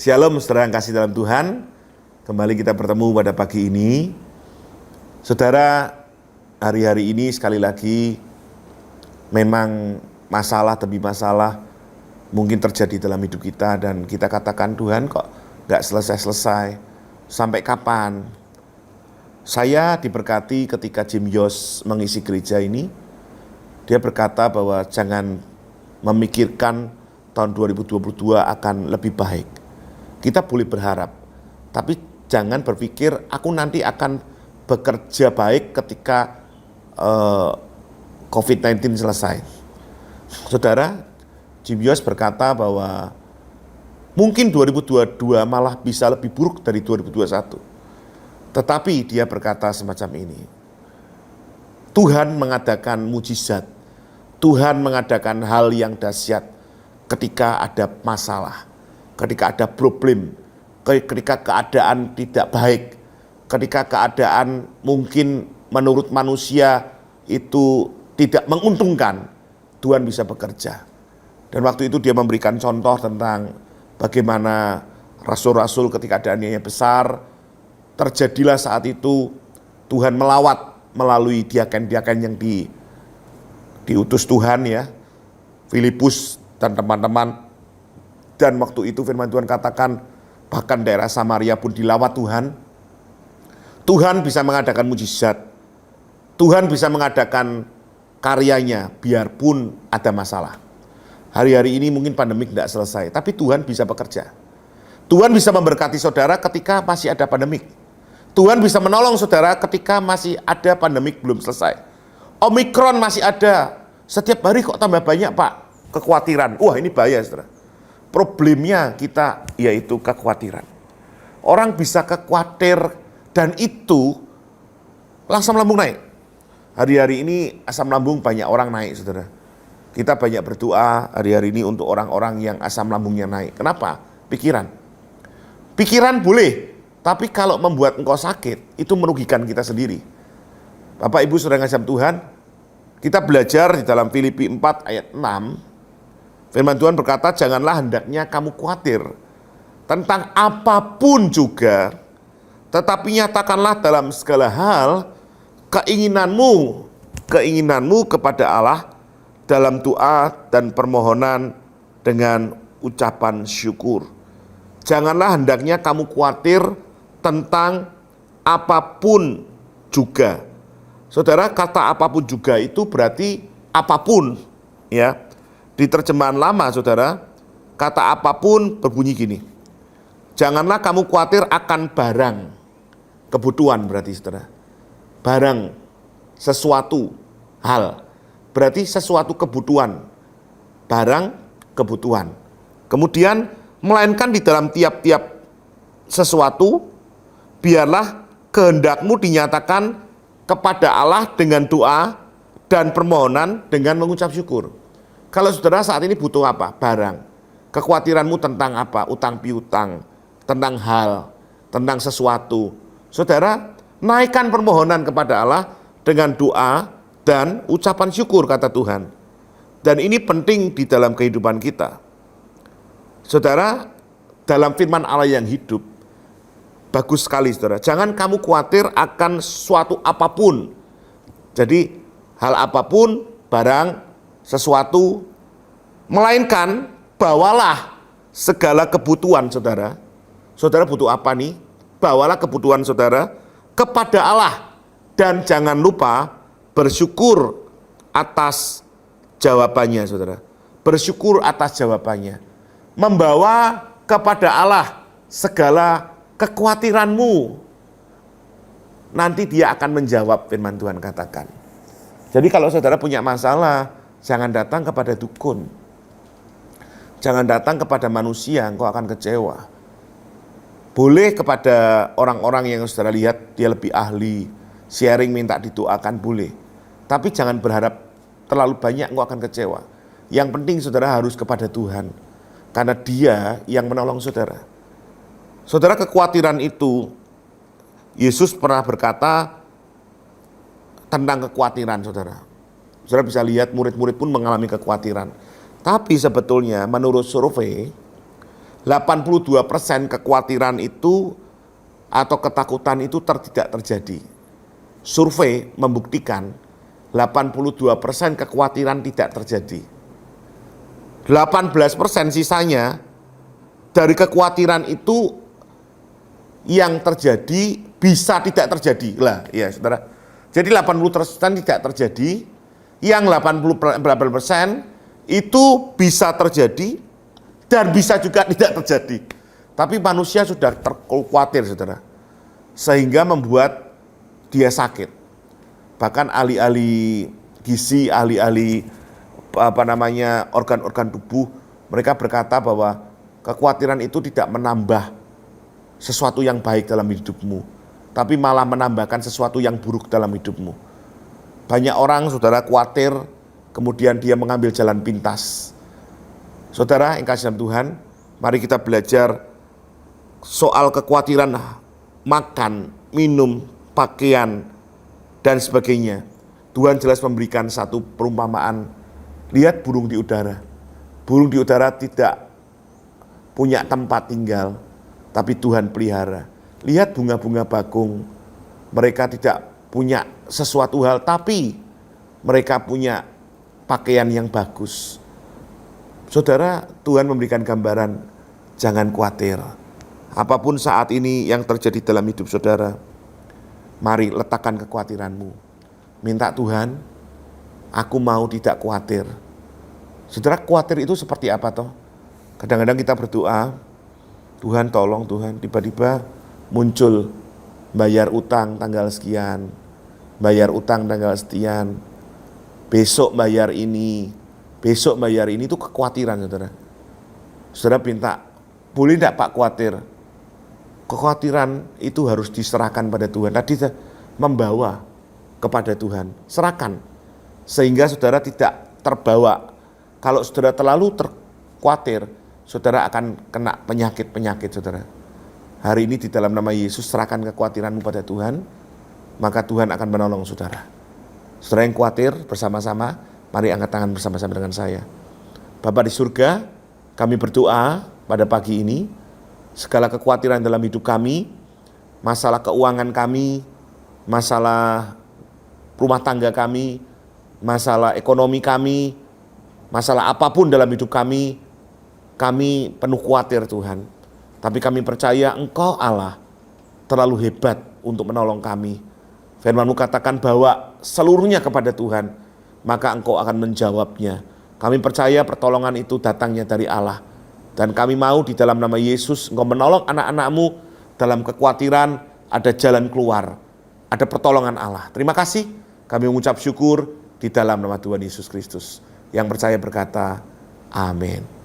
Shalom saudara yang kasih dalam Tuhan. Kembali kita bertemu pada pagi ini. Saudara, hari-hari ini sekali lagi memang masalah demi masalah mungkin terjadi dalam hidup kita. Dan kita katakan, Tuhan kok gak selesai-selesai, sampai kapan? Saya diberkati ketika Jim Yos mengisi gereja ini. Dia berkata bahwa jangan memikirkan tahun 2022 akan lebih baik. Kita boleh berharap, tapi jangan berpikir aku nanti akan bekerja baik ketika COVID-19 selesai. Saudara, Jim Yos berkata bahwa mungkin 2022 malah bisa lebih buruk dari 2021. Tetapi dia berkata semacam ini, Tuhan mengadakan mujizat, Tuhan mengadakan hal yang dahsyat ketika ada masalah, ketika ada problem, ketika keadaan tidak baik, ketika keadaan mungkin menurut manusia itu tidak menguntungkan, Tuhan bisa bekerja. Dan waktu itu dia memberikan contoh tentang bagaimana rasul-rasul ketika keadaannya besar, terjadilah saat itu Tuhan melawat melalui diaken-diaken yang diutus Tuhan ya, Filipus dan teman-teman. Dan waktu itu firman Tuhan katakan bahkan daerah Samaria pun dilawat Tuhan. Tuhan bisa mengadakan mujizat. Tuhan bisa mengadakan karyanya biarpun ada masalah. Hari-hari ini mungkin pandemik tidak selesai, tapi Tuhan bisa bekerja. Tuhan bisa memberkati saudara ketika masih ada pandemik. Tuhan bisa menolong saudara ketika masih ada pandemik belum selesai. Omikron masih ada. Setiap hari kok tambah banyak Pak kekhawatiran. Wah ini bahaya saudara. Problemnya kita yaitu kekhawatiran. Orang bisa khawatir dan itu asam lambung naik. Hari-hari ini asam lambung banyak orang naik saudara. Kita banyak berdoa hari-hari ini untuk orang-orang yang asam lambungnya naik. Kenapa? Pikiran. Pikiran boleh, tapi kalau membuat engkau sakit itu merugikan kita sendiri. Bapak Ibu saudara yang kasih Tuhan, kita belajar di dalam Filipi 4 ayat 6. Firman Tuhan berkata, janganlah hendaknya kamu khawatir tentang apapun juga, tetapi nyatakanlah dalam segala hal keinginanmu kepada Allah dalam doa dan permohonan dengan ucapan syukur. Janganlah hendaknya kamu khawatir tentang apapun juga. Saudara, kata apapun juga itu berarti apapun ya. Di terjemahan lama saudara, kata apapun berbunyi gini. Janganlah kamu khawatir akan barang. Kebutuhan berarti saudara. Barang, sesuatu, hal. Berarti sesuatu kebutuhan. Barang, kebutuhan. Kemudian, melainkan di dalam tiap-tiap sesuatu, biarlah kehendakmu dinyatakan kepada Allah dengan doa dan permohonan dengan mengucap syukur. Kalau saudara saat ini butuh apa? Barang. Kekhawatiranmu tentang apa? Utang piutang, tentang hal, tentang sesuatu. Saudara, naikkan permohonan kepada Allah dengan doa dan ucapan syukur kata Tuhan. Dan ini penting di dalam kehidupan kita. Saudara, dalam firman Allah yang hidup, bagus sekali saudara. Jangan kamu khawatir akan suatu apapun. Jadi hal apapun, barang, sesuatu, melainkan bawalah segala kebutuhan saudara. Saudara butuh apa nih? Bawalah kebutuhan saudara kepada Allah dan jangan lupa bersyukur atas jawabannya saudara. Bersyukur atas jawabannya. Membawa kepada Allah segala kekhawatiranmu. Nanti dia akan menjawab firman Tuhan katakan. Jadi kalau saudara punya masalah, jangan datang kepada dukun. Jangan datang kepada manusia, engkau akan kecewa. Boleh kepada orang-orang yang saudara lihat dia lebih ahli, sharing minta didoakan boleh. Tapi jangan berharap terlalu banyak, engkau akan kecewa. Yang penting saudara harus kepada Tuhan. Karena dia yang menolong saudara. Saudara, kekhawatiran itu, Yesus pernah berkata tentang kekhawatiran saudara. Saudara bisa lihat murid-murid pun mengalami kekhawatiran. Tapi sebetulnya menurut survei, 82% kekhawatiran itu atau ketakutan itu tidak terjadi. Survei membuktikan 82% kekhawatiran tidak terjadi. 18% sisanya dari kekhawatiran itu yang terjadi bisa tidak terjadi. Lah, ya Saudara. Jadi 80% tidak terjadi, yang 80% itu bisa terjadi dan bisa juga tidak terjadi. Tapi manusia sudah terkhawatir, Saudara. Sehingga membuat dia sakit. Bahkan ahli-ahli gizi, ahli-ahli organ-organ tubuh, mereka berkata bahwa kekhawatiran itu tidak menambah sesuatu yang baik dalam hidupmu, tapi malah menambahkan sesuatu yang buruk dalam hidupmu. Banyak orang, Saudara, khawatir, kemudian dia mengambil jalan pintas. Saudara yang kasih dalam Tuhan, mari kita belajar soal kekhawatiran makan, minum, pakaian, dan sebagainya. Tuhan jelas memberikan satu perumpamaan. Lihat burung di udara. Burung di udara tidak punya tempat tinggal, tapi Tuhan pelihara. Lihat bunga-bunga bakung. Mereka tidak punya sesuatu hal, tapi mereka punya pakaian yang bagus. Saudara, Tuhan memberikan gambaran, jangan khawatir. Apapun saat ini yang terjadi dalam hidup saudara, mari letakkan kekhawatiranmu. Minta Tuhan, aku mau tidak khawatir. Saudara, khawatir itu seperti apa toh? Kadang-kadang kita berdoa, Tuhan tolong Tuhan, tiba-tiba muncul bayar utang tanggal sekian, bayar utang tanggal sekian, besok bayar ini itu kekhawatiran saudara. Saudara minta, boleh tidak Pak khawatir? Kekhawatiran itu harus diserahkan pada Tuhan. Tadi membawa kepada Tuhan, serahkan. Sehingga saudara tidak terbawa. Kalau saudara terlalu khawatir, saudara akan kena penyakit-penyakit saudara. Hari ini di dalam nama Yesus serahkan kekhawatiranmu pada Tuhan, maka Tuhan akan menolong saudara. Saudara yang khawatir bersama-sama, mari angkat tangan bersama-sama dengan saya. Bapa di surga, kami berdoa pada pagi ini, segala kekhawatiran dalam hidup kami, masalah keuangan kami, masalah rumah tangga kami, masalah ekonomi kami, masalah apapun dalam hidup kami penuh khawatir Tuhan. Tapi kami percaya Engkau Allah terlalu hebat untuk menolong kami. Firman-Mu katakan bahwa seluruhnya kepada Tuhan, maka Engkau akan menjawabnya. Kami percaya pertolongan itu datangnya dari Allah. Dan kami mau di dalam nama Yesus Engkau menolong anak-anak-Mu dalam kekhawatiran, ada jalan keluar, ada pertolongan Allah. Terima kasih, kami mengucap syukur di dalam nama Tuhan Yesus Kristus. Yang percaya berkata, amin.